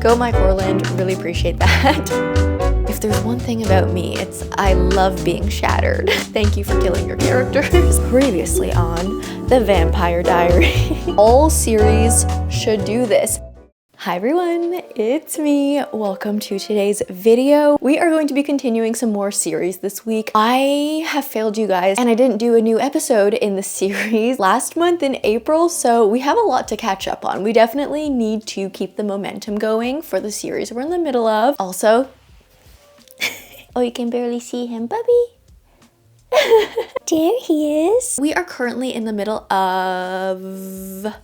go my Corland, really appreciate that. If there's one thing about me, it's I love being shattered. Thank you for killing your characters. Previously on The Vampire Diary. All series should do this. Hi everyone, it's me. Welcome to today's video. We are going to be continuing some more series this week. I have failed you guys and I didn't do a new episode in the series last month in April, so we have a lot to catch up on. We definitely need to keep the momentum going for the series we're in the middle of. Also, oh, you can barely see him, Bubby. There he is. We are currently in the middle of...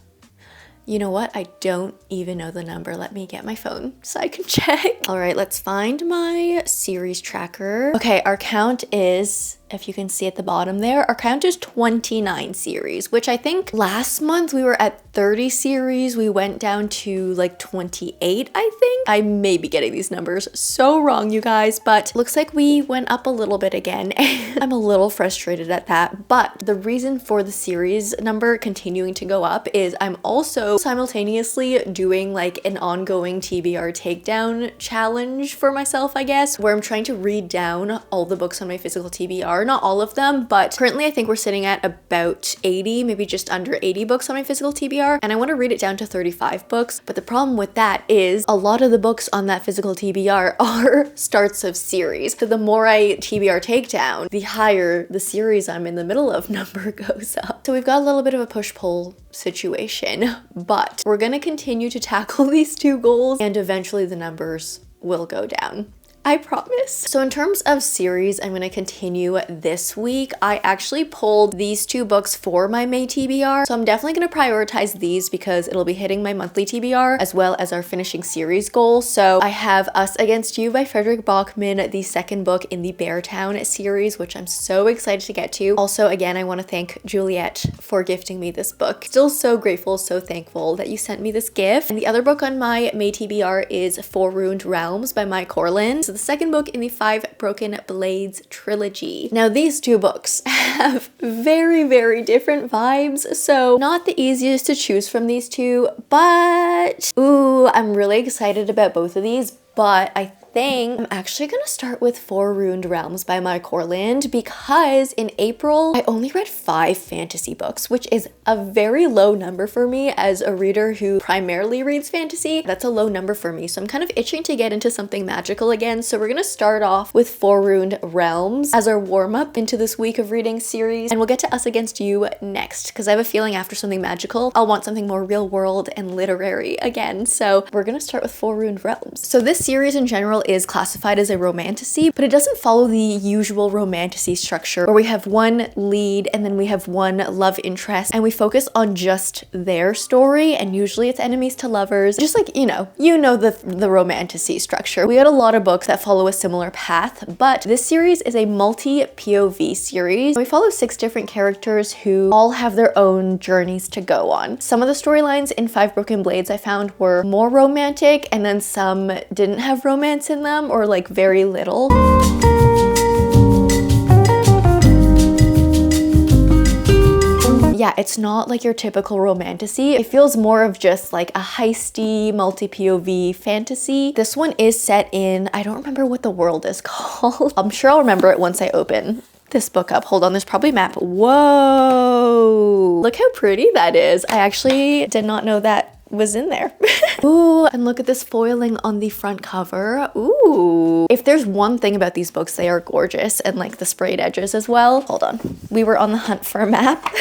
You know what? I don't even know the number. Let me get my phone so I can check. All right, let's find my series tracker. Okay, our count is, if you can see at the bottom there, our count is 29 series, which I think last month we were at 30 series. We went down to like 28, I think. I may be getting these numbers so wrong, you guys, but looks like we went up a little bit again. I'm a little frustrated at that, but the reason for the series number continuing to go up is I'm also simultaneously doing like an ongoing TBR takedown challenge for myself, I guess, where I'm trying to read down all the books on my physical TBR. Not all of them, but currently I think we're sitting at about 80, maybe just under 80 books on my physical TBR, and I want to read it down to 35 books. But the problem with that is a lot of the books on that physical TBR are starts of series. So the more I TBR take down, the higher the series I'm in the middle of number goes up. So we've got a little bit of a push-pull situation, but we're gonna continue to tackle these two goals and eventually the numbers will go down. I promise. So in terms of series, I'm going to continue this week. I actually pulled these two books for my May TBR. So I'm definitely going to prioritize these because it'll be hitting my monthly TBR as well as our finishing series goal. So I have Us Against You by Fredrik, the second book in the Beartown series, which I'm so excited to get to. Also, again, I want to thank Juliet for gifting me this book. Still so grateful, so thankful that you sent me this gift. And the other book on my May TBR is Four Ruined Realms by Corland. So the second book in the Five Broken Blades trilogy. Now these two books have very, very different vibes, so not the easiest to choose from these two, but ooh, I'm really excited about both of these. But I think I'm actually gonna start with Four Ruined Realms by Corland because in April I only read 5 fantasy books, which is a very low number for me as a reader who primarily reads fantasy. That's a low number for me, so I'm kind of itching to get into something magical again. So we're gonna start off with Four Ruined Realms as our warm-up into this week of reading series, and we'll get to Us Against You next because I have a feeling after something magical I'll want something more real world and literary again. So we're gonna start with Four Ruined Realms. So this series in general is classified as a romantasy, but it doesn't follow the usual romantasy structure where we have one lead and then we have one love interest and we focus on just their story, and usually it's enemies to lovers, just like, you know the romantasy structure. We had a lot of books that follow a similar path, but this series is a multi-POV series. We follow 6 different characters who all have their own journeys to go on. Some of the storylines in Five Broken Blades I found were more romantic, and then some didn't have romance in them or like very little. Yeah, it's not like your typical romantasy. It feels more of just like a heisty multi-POV fantasy. This one is set in, I don't remember what the world is called. I'm sure I'll remember it once I open this book up. Hold on, there's probably a map. Whoa, look how pretty that is. I actually did not know that was in there. Ooh, and look at this foiling on the front cover. Ooh. If there's one thing about these books, they are gorgeous, and like the sprayed edges as well. Hold on. We were on the hunt for a map.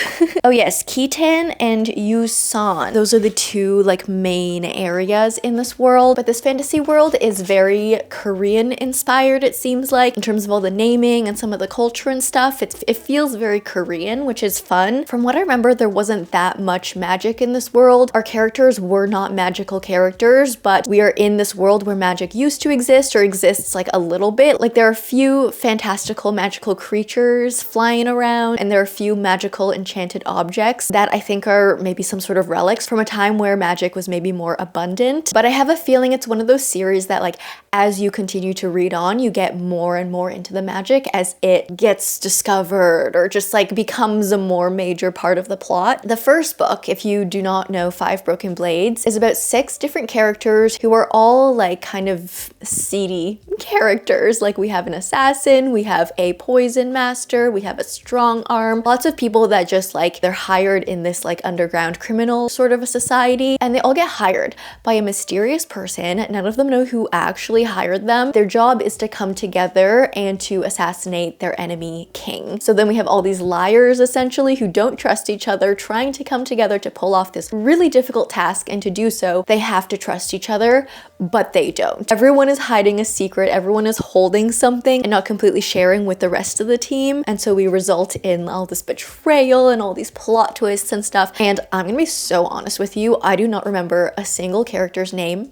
Oh yes, Khitan and Yusan. Those are the two like main areas in this world, but this fantasy world is very Korean inspired, it seems like, in terms of all the naming and some of the culture and stuff. It feels very Korean, which is fun. From what I remember, there wasn't that much magic in this world. Our characters were not magical characters, but we are in this world where magic used to exist or exists like a little bit. Like there are a few fantastical magical creatures flying around, and there are a few magical enchanted objects that I think are maybe some sort of relics from a time where magic was maybe more abundant. But I have a feeling it's one of those series that like as you continue to read on, you get more and more into the magic as it gets discovered or just like becomes a more major part of the plot. The first book, if you do not know Five Broken Blades Blades is about 6 different characters who are all like kind of seedy characters. Like we have an assassin, we have a poison master, we have a strong arm, lots of people that just like they're hired in this like underground criminal sort of a society, and they all get hired by a mysterious person. None of them know who actually hired them. Their job is to come together and to assassinate their enemy king. So then we have all these liars essentially who don't trust each other, trying to come together to pull off this really difficult task, and to do so they have to trust each other, but they don't. Everyone is hiding a secret, everyone is holding something and not completely sharing with the rest of the team, and so we result in all this betrayal and all these plot twists and stuff. And I'm gonna be so honest with you, I do not remember a single character's name.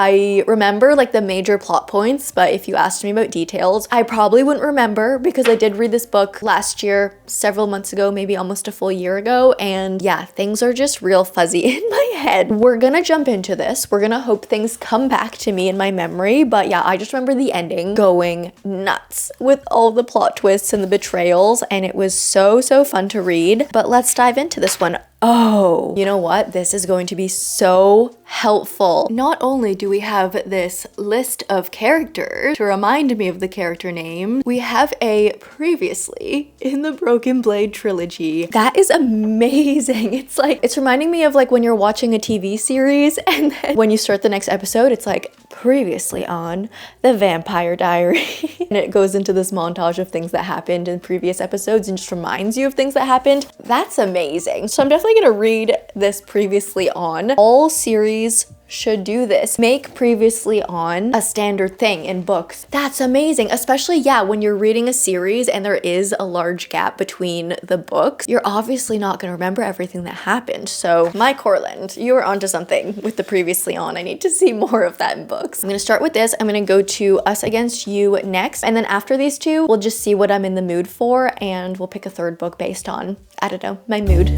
I remember like the major plot points, but if you asked me about details, I probably wouldn't remember, because I did read this book last year, several months ago, maybe almost a full year ago, and yeah, things are just real fuzzy in my head. We're gonna jump into this. We're gonna hope things come back to me in my memory, but yeah, I just remember the ending going nuts with all the plot twists and the betrayals, and it was so fun to read. But let's dive into this one. Oh, you know what? This is going to be so helpful. Not only do we have this list of characters to remind me of the character name, we have a previously in the Broken Blade trilogy. That is amazing. It's like, it's reminding me of like when you're watching a TV series and then when you start the next episode, it's like previously on The Vampire Diary. And it goes into this montage of things that happened in previous episodes and just reminds you of things that happened. That's amazing. So I'm definitely gonna read this previously on. All series should do this. Make previously on a standard thing in books. That's amazing, especially, yeah, when you're reading a series and there is a large gap between the books, you're obviously not gonna remember everything that happened. So my Corland, you are onto something with the previously on. I need to see more of that in books. I'm gonna start with this. I'm gonna go to Us Against You next, and then after these two, we'll just see what I'm in the mood for, and we'll pick a third book based on, I don't know, my mood.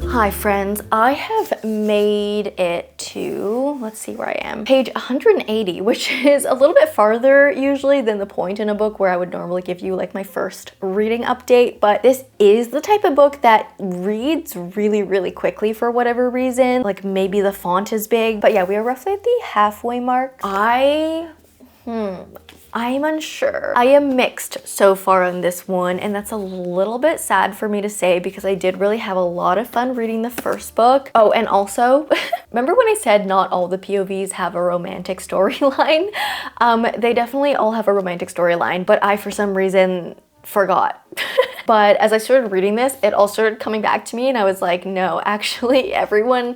Hi friends, I have made it to, let's see where I am, page 180, which is a little bit farther usually than the point in a book where I would normally give you like my first reading update, but this is the type of book that reads really quickly for whatever reason. Like maybe the font is big, but yeah, we are roughly at the halfway mark. I'm unsure. I am mixed so far on this one, and that's a little bit sad for me to say because I did really have a lot of fun reading the first book. Oh, and also, remember when I said not all the POVs have a romantic storyline? They definitely all have a romantic storyline, but I, for some reason, forgot. But as I started reading this, it all started coming back to me, and I was like, no, actually everyone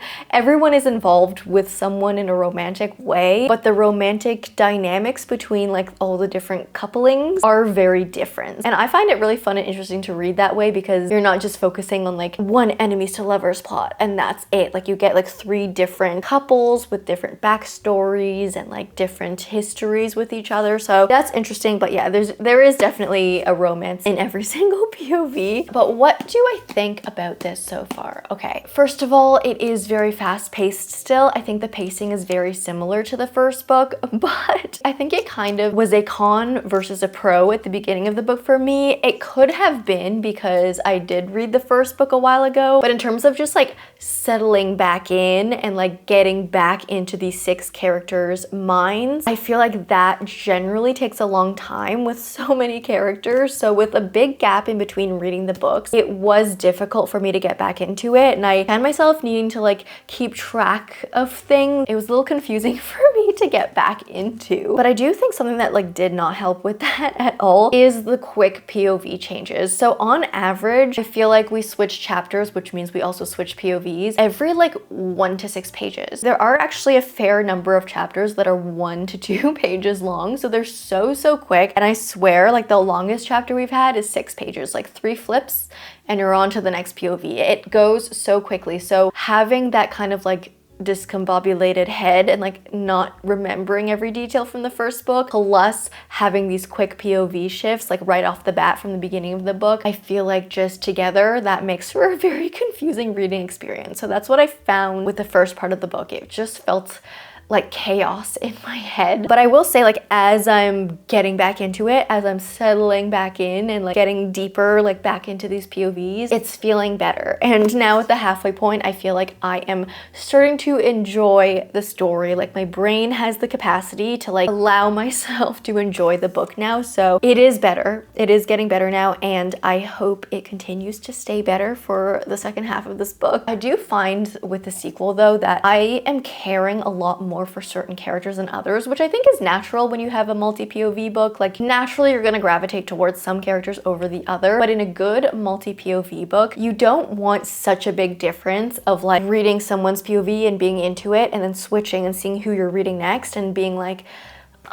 is involved with someone in a romantic way, but the romantic dynamics between like all the different couplings are very different. And I find it really fun and interesting to read that way because you're not just focusing on like one enemies to lovers plot and that's it. Like you get like 3 different couples with different backstories and like different histories with each other. So that's interesting, but yeah, there is definitely a romance in every single POV. But what do I think about this so far? Okay, first of all, it is very fast-paced still. I think the pacing is very similar to the first book, but I think it kind of was a con versus a pro at the beginning of the book for me. It could have been because I did read the first book a while ago, but in terms of just like settling back in and like getting back into these 6 characters' minds, I feel like that generally takes a long time with so many characters. So with a big gap in between reading the books, it was difficult for me to get back into it, and I found myself needing to like keep track of things. It was a little confusing for me to get back into. But I do think something that like did not help with that at all is the quick POV changes. So on average, I feel like we switch chapters, which means we also switch POVs every like 1 to 6 pages. There are actually a fair number of chapters that are 1 to 2 pages long, so they're so quick. And I swear like the longest chapter we've had is 6 pages, like 3 flips and you're on to the next POV. It goes so quickly. So having that kind of like discombobulated head and like not remembering every detail from the first book, plus having these quick POV shifts like right off the bat from the beginning of the book, I feel like just together that makes for a very confusing reading experience. So that's what I found with the first part of the book. It just felt like chaos in my head. But I will say, like, as I'm getting back into it, as I'm settling back in and like getting deeper like back into these POVs, it's feeling better. And now at the halfway point, I feel like I am starting to enjoy the story. Like my brain has the capacity to like allow myself to enjoy the book now. So it is better. It is getting better now, and I hope it continues to stay better for the second half of this book. I do find with the sequel though that I am caring a lot more for certain characters than others, which I think is natural when you have a multi-POV book. Like naturally you're gonna gravitate towards some characters over the other, but in a good multi-POV book, you don't want such a big difference of like reading someone's POV and being into it and then switching and seeing who you're reading next and being like,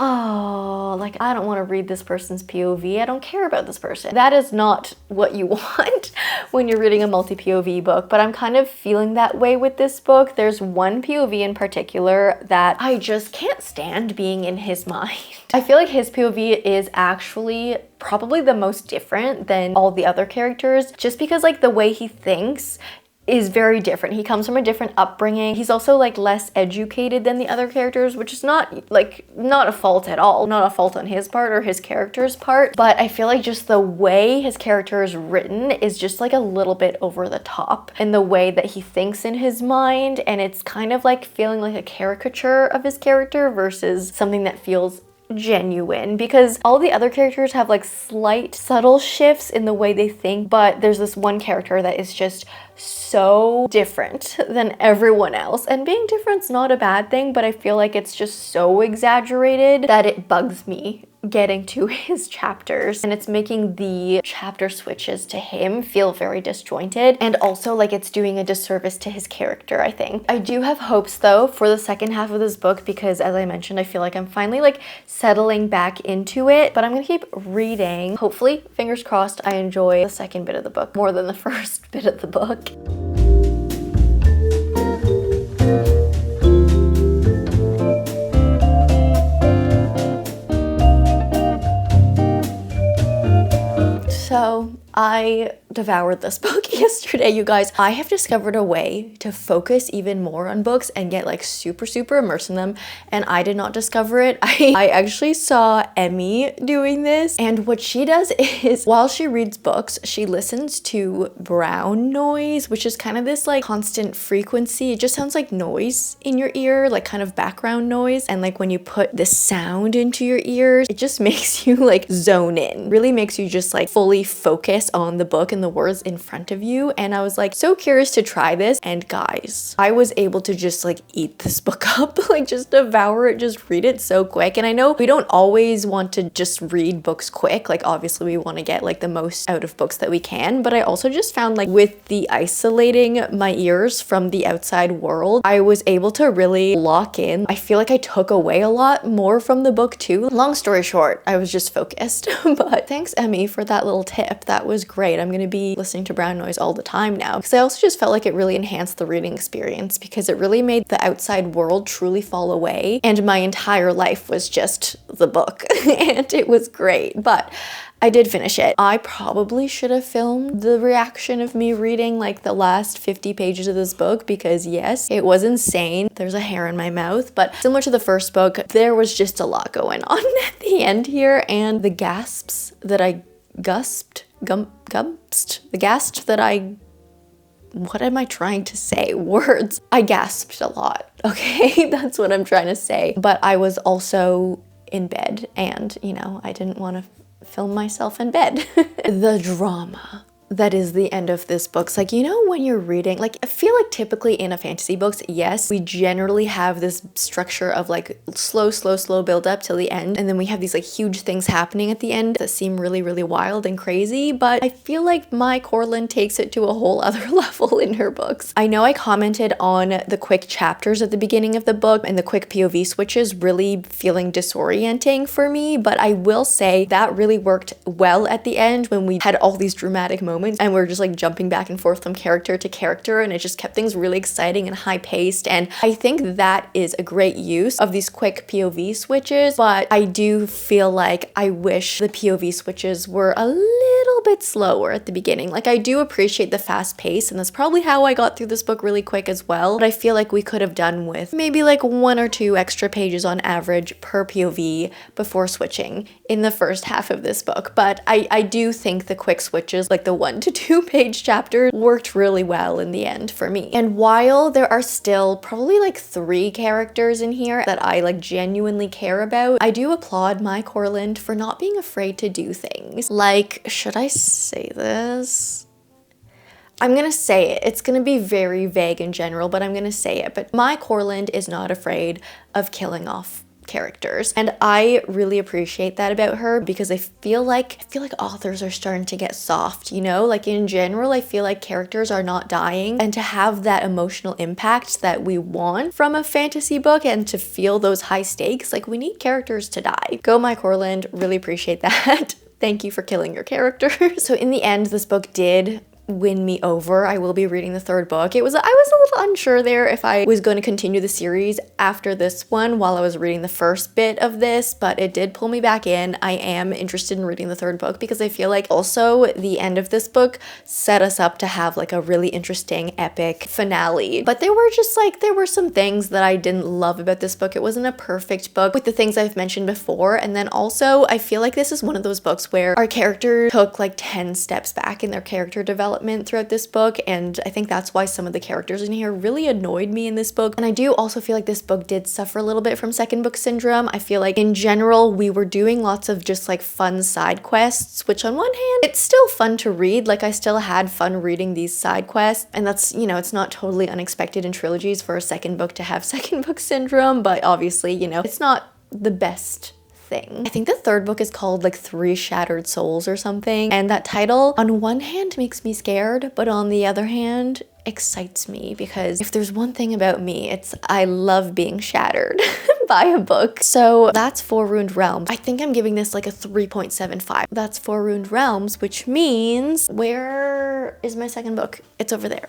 oh, like I don't want to read this person's POV. I don't care about this person. That is not what you want when you're reading a multi-POV book, but I'm kind of feeling that way with this book. There's one POV in particular that I just can't stand being in his mind. I feel like his POV is actually probably the most different than all the other characters, just because like the way he thinks is very different. He comes from a different upbringing. He's also like less educated than the other characters, which is not a fault at all. Not a fault on his part or his character's part, but I feel like just the way his character is written is just like a little bit over the top in the way that he thinks in his mind, and it's kind of like feeling like a caricature of his character versus something that feels genuine, because all the other characters have like slight subtle shifts in the way they think, but there's this one character that is just so different than everyone else. And being different's not a bad thing, but I feel like it's just so exaggerated that it bugs me getting to his chapters, and it's making the chapter switches to him feel very disjointed, and also like it's doing a disservice to his character, I think. I do have hopes though for the second half of this book, because as I mentioned, I feel like I'm finally like settling back into it, but I'm gonna keep reading. Hopefully, fingers crossed, I enjoy the second bit of the book more than the first bit of the book. So I devoured this book yesterday, you guys. I have discovered a way to focus even more on books and get like super immersed in them, and I did not discover it. I actually saw Emmy doing this, and what she does is while she reads books, she listens to brown noise, which is kind of this like constant frequency. It just sounds like noise in your ear, like kind of background noise, and like when you put this sound into your ears, it just makes you like zone in, really makes you just like fully focus on the book and the words in front of you. And I was like so curious to try this, and guys, I was able to just like eat this book up, like just devour it, just read it so quick. And I know we don't always want to just read books quick, like obviously we want to get like the most out of books that we can, but I also just found like with the isolating my ears from the outside world, I was able to really lock in. I feel like I took away a lot more from the book too. Long story short, I was just focused. But thanks Emmy for that little tip. That was great. I'm gonna be listening to brown noise all the time now, because I also just felt like it really enhanced the reading experience, because it really made the outside world truly fall away, and my entire life was just the book. And it was great, but I did finish it. I probably should have filmed the reaction of me reading like the last 50 pages of this book, because yes, it was insane. There's a hair in my mouth, but similar to the first book, there was just a lot going on at the end here, and the gasps that I what am I trying to say? Words. I gasped a lot, okay? That's what I'm trying to say. But I was also in bed, and, you know, I didn't want to film myself in bed. The drama that is the end of this book. It's like, you know, when you're reading, like I feel like typically in a fantasy books, yes, we generally have this structure of like slow build up till the end, and then we have these like huge things happening at the end that seem really wild and crazy, but I feel like my Corland takes it to a whole other level in her books. I know I commented on the quick chapters at the beginning of the book and the quick POV switches really feeling disorienting for me, but I will say that really worked well at the end when we had all these dramatic moments moments, and we're just like jumping back and forth from character to character, and it just kept things really exciting and high paced. And I think that is a great use of these quick POV switches, but I do feel like I wish the POV switches were a little bit slower at the beginning. Like, I do appreciate the fast pace, and that's probably how I got through this book really quick as well, but I feel like we could have done with maybe like 1 or 2 extra pages on average per POV before switching in the first half of this book. But I do think the quick switches, like the 1 to 2 page chapters, worked really well in the end for me. And while there are still probably like 3 characters in here that I like genuinely care about, I do applaud my Corland for not being afraid to do things. Like, should I say this? I'm gonna say it. It's gonna be very vague in general, but I'm gonna say it. But my Corland is not afraid of killing off characters, and I really appreciate that about her, because I feel like authors are starting to get soft, you know? Like, in general, I feel like characters are not dying, and to have that emotional impact that we want from a fantasy book and to feel those high stakes, like, we need characters to die. Go my Corland, really appreciate that. Thank you for killing your characters. So in the end, this book did win me over. I will be reading the 3rd book. I was a little unsure there if I was going to continue the series after this one while I was reading the first bit of this, but it did pull me back in. I am interested in reading the 3rd book because I feel like also the end of this book set us up to have like a really interesting epic finale. But there were some things that I didn't love about this book. It wasn't a perfect book with the things I've mentioned before. And then also I feel like this is one of those books where our character took like 10 steps back in their character development throughout this book, and I think that's why some of the characters in here really annoyed me in this book. And I do also feel like this book did suffer a little bit from second book syndrome. I feel like in general we were doing lots of just like fun side quests, which on one hand it's still fun to read, like I still had fun reading these side quests, and that's, you know, it's not totally unexpected in trilogies for a second book to have second book syndrome, but obviously, you know, it's not the best thing. I think the 3rd book is called like 3 Shattered Souls or something, and that title on one hand makes me scared, but on the other hand excites me, because if there's one thing about me, it's I love being shattered by a book. So that's 4 Ruined Realms. I think I'm giving this like a 3.75. That's 4 Ruined Realms, which means, where is my second book? It's over there.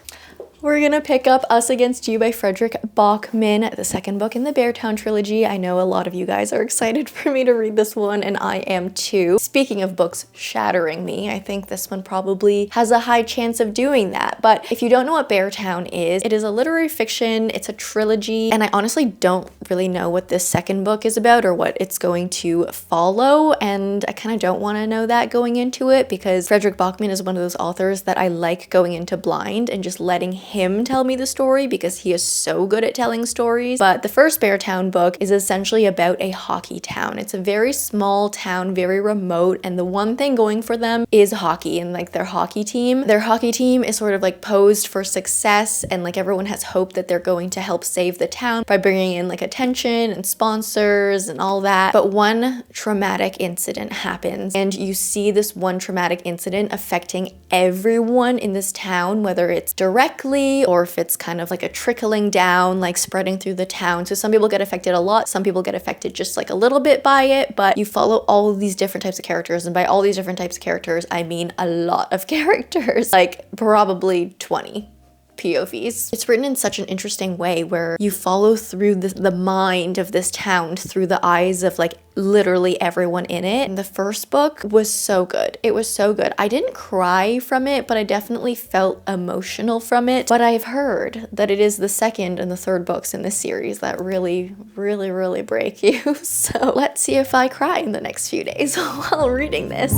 We're gonna pick up Us Against You by Fredrik Backman, the second book in the Beartown trilogy. I know a lot of you guys are excited for me to read this one, and I am too. Speaking of books shattering me, I think this one probably has a high chance of doing that. But if you don't know what Beartown is, it is a literary fiction, it's a trilogy, and I honestly don't really know what this second book is about or what it's going to follow, and I kind of don't want to know that going into it, because Fredrik Backman is one of those authors that I like going into blind and just letting him tell me the story, because he is so good at telling stories. But the first Beartown book is essentially about a hockey town. It's a very small town, very remote, and the one thing going for them is hockey and like their hockey team. Their hockey team is sort of like posed for success, and like everyone has hope that they're going to help save the town by bringing in like attention and sponsors and all that. But one traumatic incident happens, and you see this one traumatic incident affecting everyone in this town, whether it's directly or if it's kind of like a trickling down, like spreading through the town. So some people get affected a lot, some people get affected just like a little bit by it, but you follow all these different types of characters, and by all these different types of characters, I mean a lot of characters, like probably 20 POVs. It's written in such an interesting way where you follow through the mind of this town through the eyes of like literally everyone in it. And the first book was so good. It was so good. I didn't cry from it, but I definitely felt emotional from it. But I've heard that it is the second and the 3rd books in this series that really, really, really break you. So let's see if I cry in the next few days while reading this.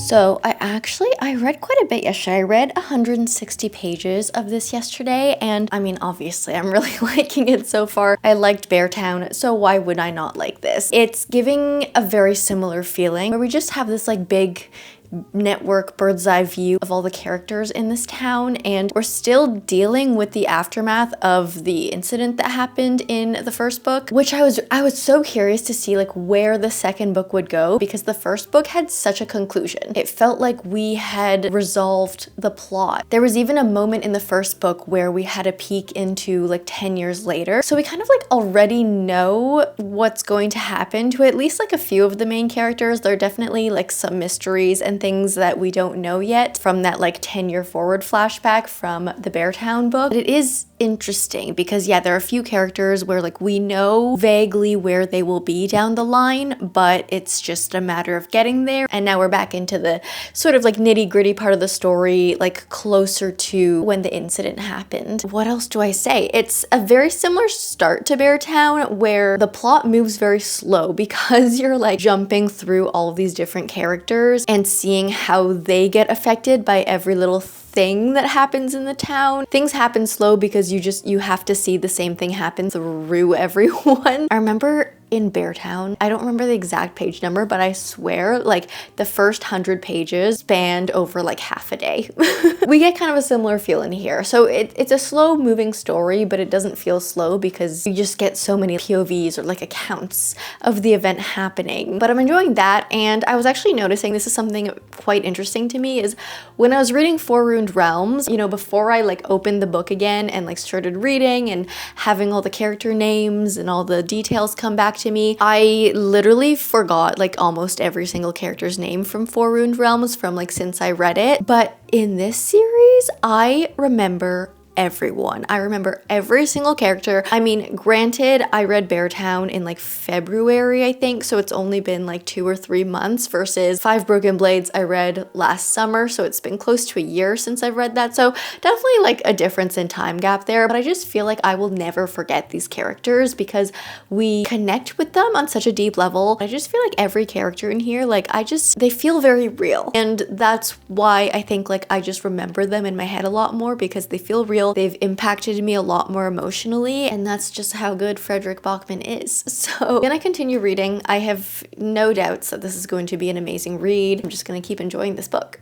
So I read quite a bit yesterday. I read 160 pages of this yesterday, and I mean, obviously I'm really liking it so far. I liked Beartown, so why would I not like this? It's giving a very similar feeling where we just have this like big network bird's eye view of all the characters in this town, and we're still dealing with the aftermath of the incident that happened in the first book, which I was so curious to see like where the second book would go, because the first book had such a conclusion. It felt like we had resolved the plot. There was even a moment in the first book where we had a peek into like 10 years later, so we kind of like already know what's going to happen to at least like a few of the main characters. There are definitely like some mysteries and things that we don't know yet from that like 10-year forward flashback from the Beartown book. But it is interesting because yeah, there are a few characters where like we know vaguely where they will be down the line, but it's just a matter of getting there. And now we're back into the sort of like nitty-gritty part of the story, like closer to when the incident happened. What else do I say? It's a very similar start to Beartown, where the plot moves very slow because you're like jumping through all of these different characters and seeing how they get affected by every little thing that happens in the town. Things happen slow because you have to see the same thing happen through everyone. I remember in Beartown, I don't remember the exact page number, but I swear like the first 100 pages spanned over like half a day. We get kind of a similar feel in here. So it's a slow moving story, but it doesn't feel slow because you just get so many POVs or like accounts of the event happening. But I'm enjoying that, and I was actually noticing this is something quite interesting to me, is when I was reading Four Ruined Realms, you know, before I like opened the book again and like started reading and having all the character names and all the details come back to me, I literally forgot like almost every single character's name from Four Ruined Realms from like since I read it. But in this series, I remember everyone. I remember every single character. I mean, granted, I read Beartown in like February, I think, so it's only been like 2 or 3 months versus Five Broken Blades I read last summer, so it's been close to a year since I've read that. So definitely like a difference in time gap there, but I just feel like I will never forget these characters because we connect with them on such a deep level. I just feel like every character in here, like they feel very real. And that's why I think like I just remember them in my head a lot more, because they feel real. They've impacted me a lot more emotionally, and that's just how good Fredrik Backman is. So I'm gonna continue reading. I have no doubts that this is going to be an amazing read. I'm just gonna keep enjoying this book.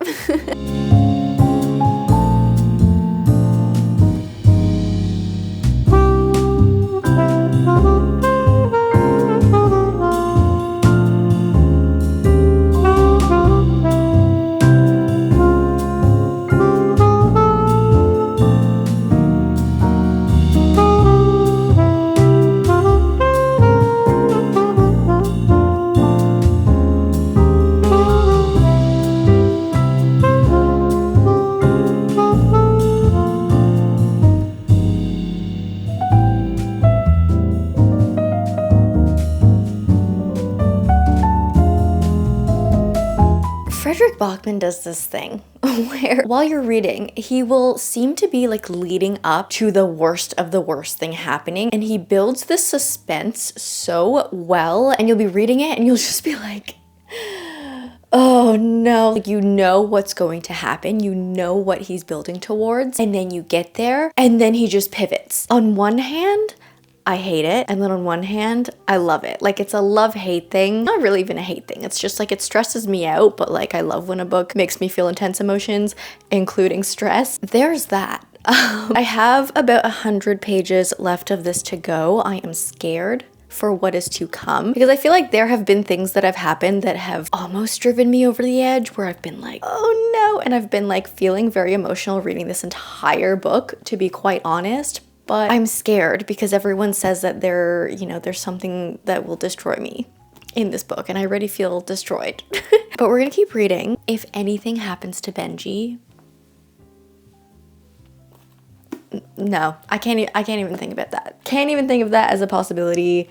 Fredrik Backman does this thing where while you're reading, he will seem to be like leading up to the worst of the worst thing happening, and he builds this suspense so well, and you'll be reading it and you'll just be like, oh no, like you know what's going to happen, you know what he's building towards, and then you get there and then he just pivots. On one hand, I hate it, and then on one hand, I love it. Like it's a love-hate thing. Not really even a hate thing. It's just like it stresses me out, but like I love when a book makes me feel intense emotions, including stress. There's that. I have about 100 pages left of this to go. I am scared for what is to come, because I feel like there have been things that have happened that have almost driven me over the edge, where I've been like, oh no, and I've been like feeling very emotional reading this entire book, to be quite honest. But I'm scared because everyone says that there's something that will destroy me in this book, and I already feel destroyed. But we're gonna keep reading. If anything happens to Benji, no, I can't even think about that. Can't even think of that as a possibility.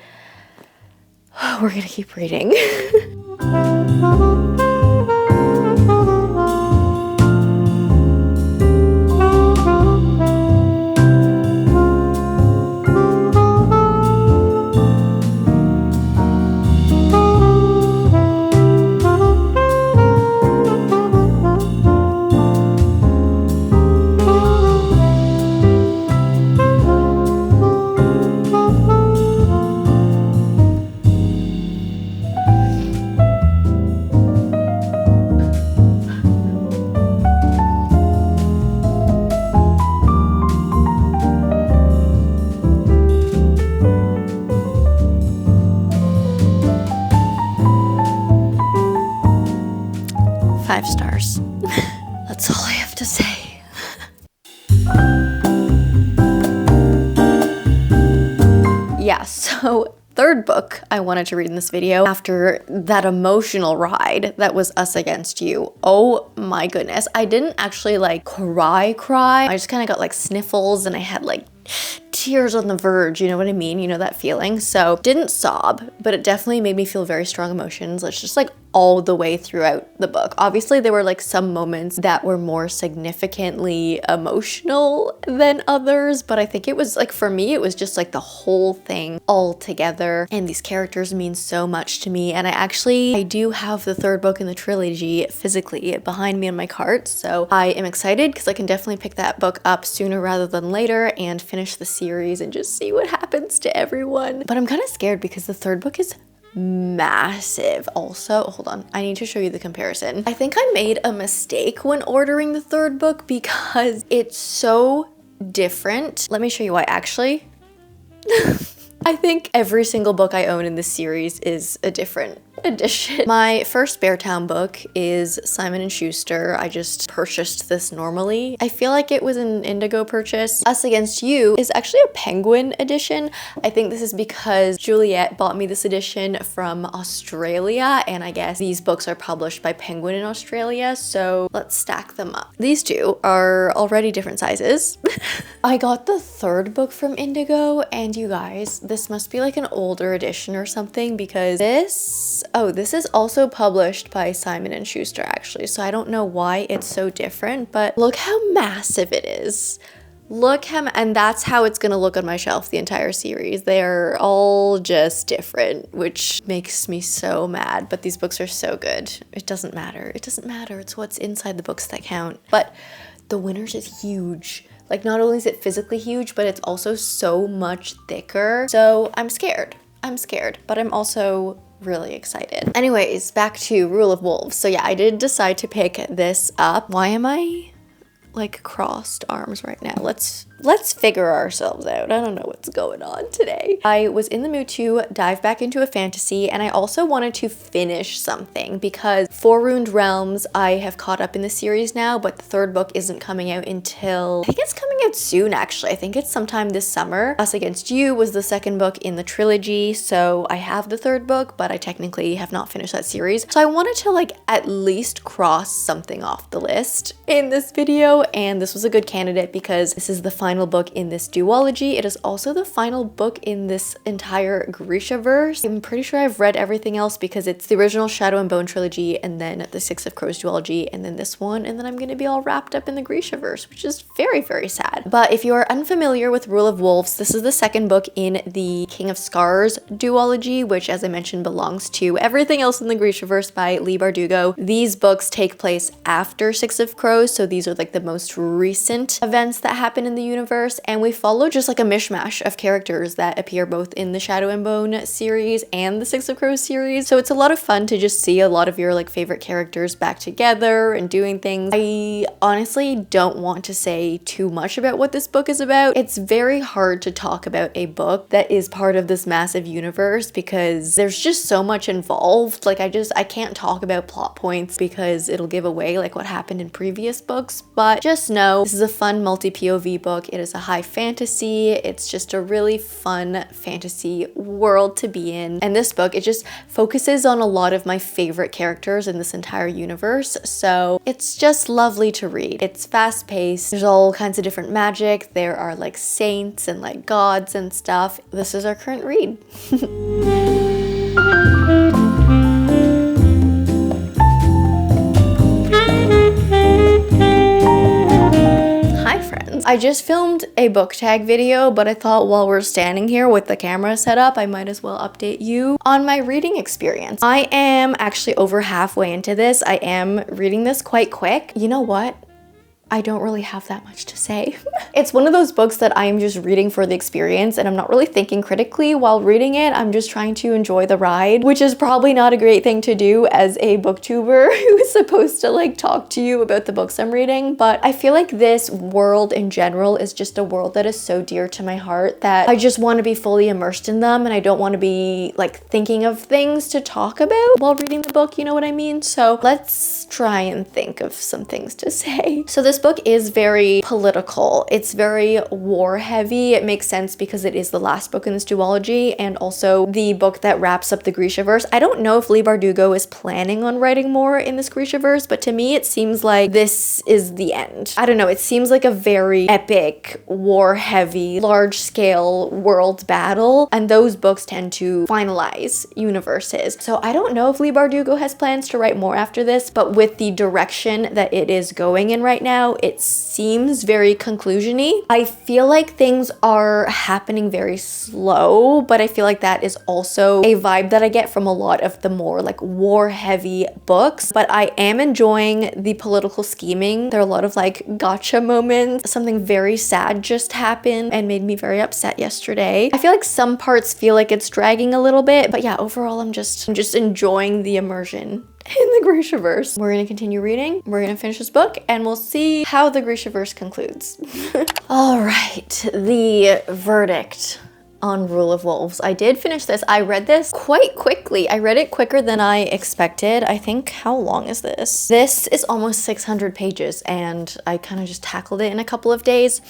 We're gonna keep reading. yeah, so third book I wanted to read in this video after that emotional ride that was Us Against You. Oh my goodness. I didn't actually like cry. I just kind of got like sniffles and I had like tears on the verge, you know what I mean? You know that feeling? So didn't sob, but it definitely made me feel very strong emotions. It's just like all the way throughout the book. Obviously there were like some moments that were more significantly emotional than others, but I think it was like, for me, it was just like the whole thing all together. And these characters mean so much to me. And I do have the third book in the trilogy physically behind me in my cart. So I am excited because I can definitely pick that book up sooner rather than later and finish the series and just see what happens to everyone. But I'm kind of scared because the third book is massive. Also, hold on, I need to show you the comparison. I think I made a mistake when ordering the third book because it's so different. Let me show you why actually. I think every single book I own in this series is a different edition. My first Beartown book is Simon & Schuster. I just purchased this normally. I feel like it was an Indigo purchase. Us Against You is actually a Penguin edition. I think this is because Juliet bought me this edition from Australia, and I guess these books are published by Penguin in Australia, so let's stack them up. These two are already different sizes. I got the third book from Indigo, and you guys, this must be like an older edition or something because this is also published by Simon & Schuster actually, so I don't know why it's so different, but look how massive it is. And that's how it's gonna look on my shelf the entire series. They're all just different, which makes me so mad, but these books are so good. It doesn't matter. It's what's inside the books that count. But The Winners is huge. Like, not only is it physically huge, but it's also so much thicker. So I'm scared, but I'm also really excited. Anyways, back to Rule of Wolves. So yeah, I did decide to pick this up. Why am I like crossed arms right now? Let's figure ourselves out. I don't know what's going on today. I was in the mood to dive back into a fantasy, and I also wanted to finish something because Four Ruined Realms I have caught up in the series now, but the third book isn't coming out until, I think it's coming out soon actually. I think it's sometime this summer. Us Against You was the second book in the trilogy, so I have the third book, but I technically have not finished that series. So I wanted to like at least cross something off the list in this video, and this was a good candidate because this is the final book in this duology. It is also the final book in this entire Grishaverse. I'm pretty sure I've read everything else because it's the original Shadow and Bone trilogy, and then the Six of Crows duology, and then this one, and then I'm gonna be all wrapped up in the Grishaverse, which is very, very sad. But if you are unfamiliar with Rule of Wolves, this is the second book in the King of Scars duology, which, as I mentioned, belongs to everything else in the Grishaverse by Leigh Bardugo. These books take place after Six of Crows, so these are like the most recent events that happen in the universe, and we follow just like a mishmash of characters that appear both in the Shadow and Bone series and the Six of Crows series. So it's a lot of fun to just see a lot of your like favorite characters back together and doing things. I honestly don't want to say too much about what this book is about. It's very hard to talk about a book that is part of this massive universe because there's just so much involved. Like I can't talk about plot points because it'll give away like what happened in previous books, but just know this is a fun multi-POV book. It is a high fantasy. It's just a really fun fantasy world to be in. And this book, it just focuses on a lot of my favorite characters in this entire universe. So it's just lovely to read. It's fast paced. There's all kinds of different magic. There are like saints and like gods and stuff. This is our current read. I just filmed a book tag video, but I thought while we're standing here with the camera set up, I might as well update you on my reading experience. I am actually over halfway into this. I am reading this quite quick. You know what? I don't really have that much to say. It's one of those books that I am just reading for the experience, and I'm not really thinking critically while reading it. I'm just trying to enjoy the ride, which is probably not a great thing to do as a booktuber who is supposed to like talk to you about the books I'm reading. But I feel like this world in general is just a world that is so dear to my heart that I just want to be fully immersed in them, and I don't want to be like thinking of things to talk about while reading the book, you know what I mean? So let's try and think of some things to say. So this book is very political. It's very war heavy. It makes sense because it is the last book in this duology and also the book that wraps up the Grishaverse. I don't know if Leigh Bardugo is planning on writing more in this Grishaverse, but to me it seems like this is the end. I don't know, it seems like a very epic, war heavy, large scale world battle, and those books tend to finalize universes. So I don't know if Leigh Bardugo has plans to write more after this, but with the direction that it is going in right now, it seems very conclusion-y. I feel like things are happening very slow, but I feel like that is also a vibe that I get from a lot of the more like war-heavy books. But I am enjoying the political scheming. There are a lot of like gotcha moments. Something very sad just happened and made me very upset yesterday. I feel like some parts feel like it's dragging a little bit, but yeah, overall I'm just enjoying the immersion in the Grishaverse. We're gonna continue reading, we're gonna finish this book, and we'll see how the Grishaverse concludes. All right, the verdict on Rule of Wolves. I did finish this. I read this quite quickly. I read it quicker than I expected. I think, how long is this? This is almost 600 pages and I kind of just tackled it in a couple of days.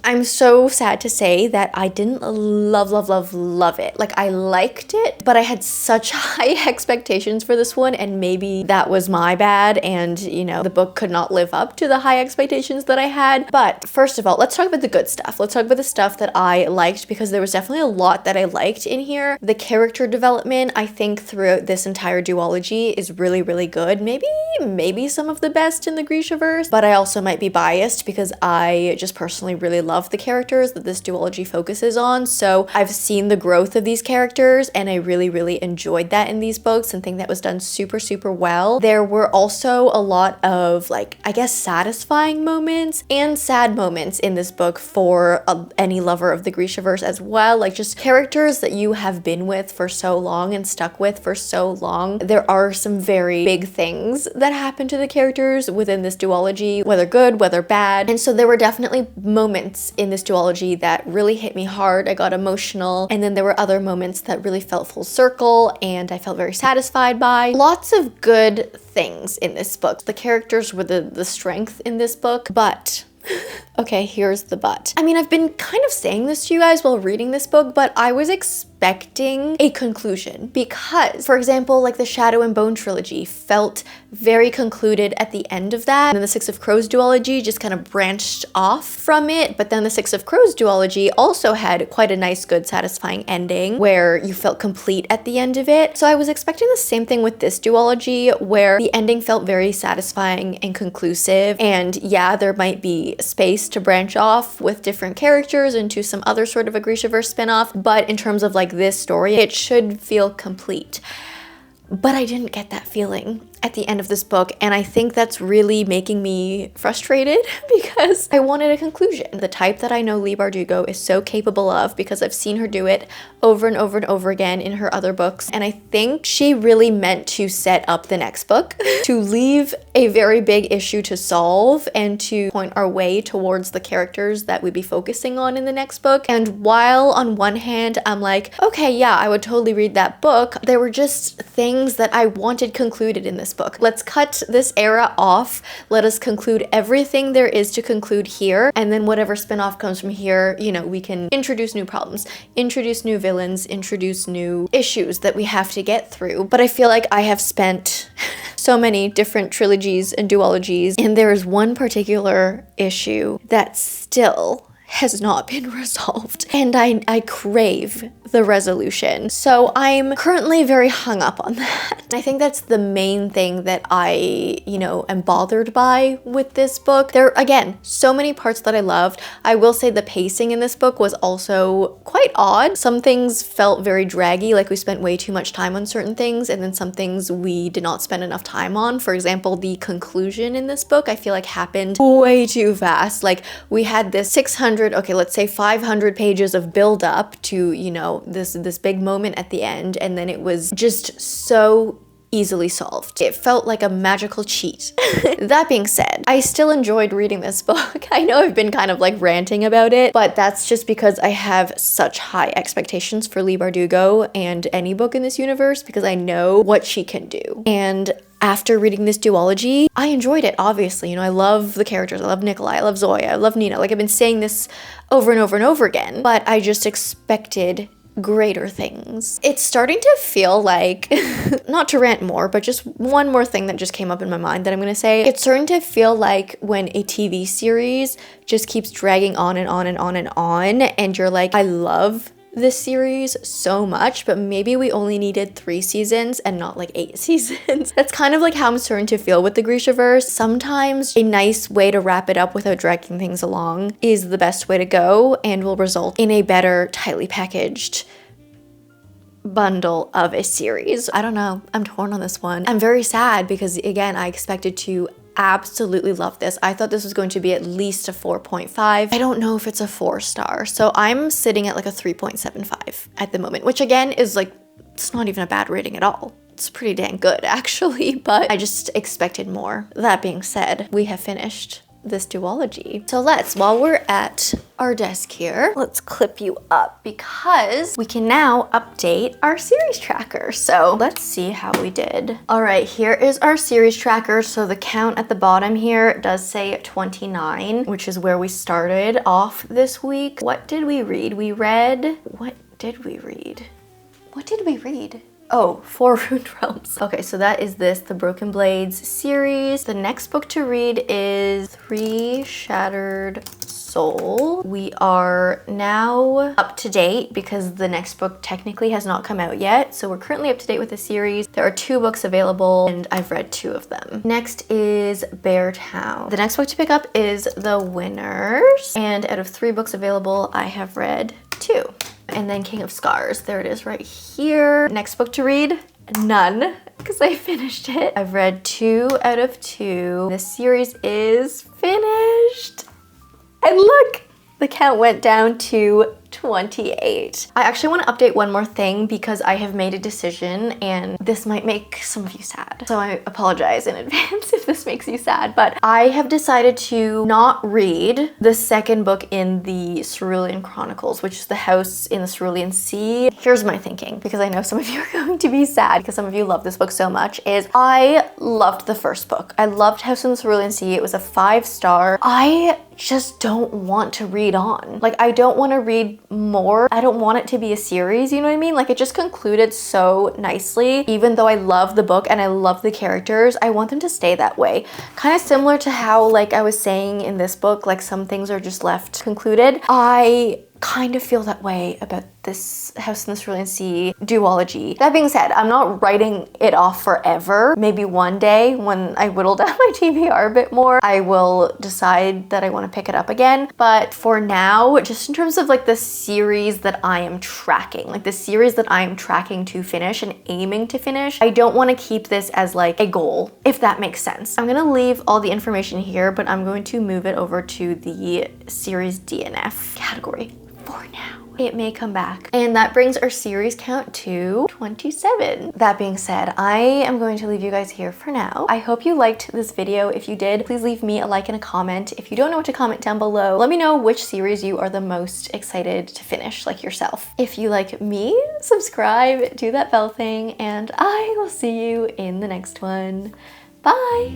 I'm so sad to say that I didn't love it. Like, I liked it, but I had such high expectations for this one, and maybe that was my bad, and you know, the book could not live up to the high expectations that I had. But first of all, let's talk about the good stuff. Let's talk about the stuff that I liked, because there was definitely a lot that I liked in here. The character development, I think, throughout this entire duology is really, really good. Maybe some of the best in the Grishaverse, but I also might be biased because I just personally really love the characters that this duology focuses on. So I've seen the growth of these characters and I really, really enjoyed that in these books and think that was done super, super well. There were also a lot of, like, I guess, satisfying moments and sad moments in this book for any lover of the Grishaverse as well. Like, just characters that you have been with for so long and stuck with for so long. There are some very big things that happen to the characters within this duology, whether good, whether bad. And so there were definitely moments in this duology that really hit me hard. I got emotional. And then there were other moments that really felt full circle and I felt very satisfied by. Lots of good things in this book. The characters were the strength in this book, but okay, here's the but. I mean, I've been kind of saying this to you guys while reading this book, but I was expecting a conclusion because, for example, like the Shadow and Bone trilogy felt very concluded at the end of that. And then the Six of Crows duology just kind of branched off from it. But then the Six of Crows duology also had quite a nice, good, satisfying ending where you felt complete at the end of it. So I was expecting the same thing with this duology where the ending felt very satisfying and conclusive. And yeah, there might be space to branch off with different characters into some other sort of a Grishaverse spinoff, but in terms of like this story, it should feel complete. But I didn't get that feeling at the end of this book, and I think that's really making me frustrated because I wanted a conclusion. The type that I know Leigh Bardugo is so capable of because I've seen her do it over and over and over again in her other books, and I think she really meant to set up the next book to leave a very big issue to solve and to point our way towards the characters that we'd be focusing on in the next book. And while on one hand I'm like, okay, yeah, I would totally read that book, there were just things that I wanted concluded in this book. Let's cut this era off. Let us conclude everything there is to conclude here. And then whatever spin-off comes from here, you know, we can introduce new problems, introduce new villains, introduce new issues that we have to get through. But I feel like I have spent so many different trilogies and duologies, and there is one particular issue that still has not been resolved, and I crave the resolution. So I'm currently very hung up on that. I think that's the main thing that I, am bothered by with this book. There are, again, so many parts that I loved. I will say the pacing in this book was also quite odd. Some things felt very draggy, like we spent way too much time on certain things, and then some things we did not spend enough time on. For example, the conclusion in this book, I feel like happened way too fast. Like, we had this 600, okay, let's say 500 pages of build up to, this big moment at the end, and then it was just so easily solved. It felt like a magical cheat. That being said, I still enjoyed reading this book. I know I've been kind of like ranting about it, but that's just because I have such high expectations for Leigh Bardugo and any book in this universe because I know what she can do. And after reading this duology, I enjoyed it, obviously. You know, I love the characters. I love Nikolai, I love Zoya, I love Nina. Like, I've been saying this over and over and over again, but I just expected greater things. It's starting to feel like, not to rant more, but just one more thing that just came up in my mind that I'm gonna say. It's starting to feel like when a TV series just keeps dragging on and on and on and on, and you're like, I love this series so much, but maybe we only needed 3 seasons and not like 8 seasons. That's kind of like how I'm starting to feel with the Grishaverse. Sometimes a nice way to wrap it up without dragging things along is the best way to go and will result in a better, tightly packaged bundle of a series. I don't know. I'm torn on this one. I'm very sad because, again, I expected to absolutely love this. I thought this was going to be at least a 4.5. I don't know if it's a 4-star. So I'm sitting at like a 3.75 at the moment, which again is like, it's not even a bad rating at all. It's pretty dang good actually, but I just expected more. That being said, we have finished this duology. So while we're at our desk here, let's clip you up because we can now update our series tracker. So let's see how we did. All right, here is our series tracker. So the count at the bottom here does say 29, which is where we started off this week. What did we read? What did we read? Oh, 4 Ruined Realms. Okay, so that is the Broken Blades series. The next book to read is 3 Shattered Soul. We are now up to date because the next book technically has not come out yet. So we're currently up to date with the series. There are 2 books available and I've read 2 of them. Next is Bear Town. The next book to pick up is The Winners. And out of 3 books available, I have read 2. And then King of Scars, there it is right here. Next book to read, none, because I finished it. I've read 2 out of 2. This series is finished. And look, the count went down to 28. I actually want to update one more thing because I have made a decision and this might make some of you sad. So I apologize in advance if this makes you sad, but I have decided to not read the second book in the Cerulean Chronicles, which is The House in the Cerulean Sea. Here's my thinking, because I know some of you are going to be sad because some of you love this book so much, is I loved the first book. I loved House in the Cerulean Sea. It was a 5-star. I just don't want to read on. Like, I don't want to read more. I don't want it to be a series, you know what I mean? Like, it just concluded so nicely. Even though I love the book and I love the characters, I want them to stay that way. Kind of similar to how, like I was saying in this book, like some things are just left concluded. I kind of feel that way about this House in the Cerulean Sea duology. That being said, I'm not writing it off forever. Maybe one day when I whittle down my TBR a bit more, I will decide that I want to pick it up again. But for now, just in terms of like the series that I am tracking, like the series that I am tracking to finish and aiming to finish, I don't want to keep this as like a goal, if that makes sense. I'm gonna leave all the information here, but I'm going to move it over to the series DNF category for now. It may come back. And that brings our series count to 27. That being said, I am going to leave you guys here for now. I hope you liked this video. If you did, please leave me a like and a comment. If you don't know what to comment down below, let me know which series you are the most excited to finish, like yourself. If you like me, subscribe, do that bell thing, and I will see you in the next one. Bye!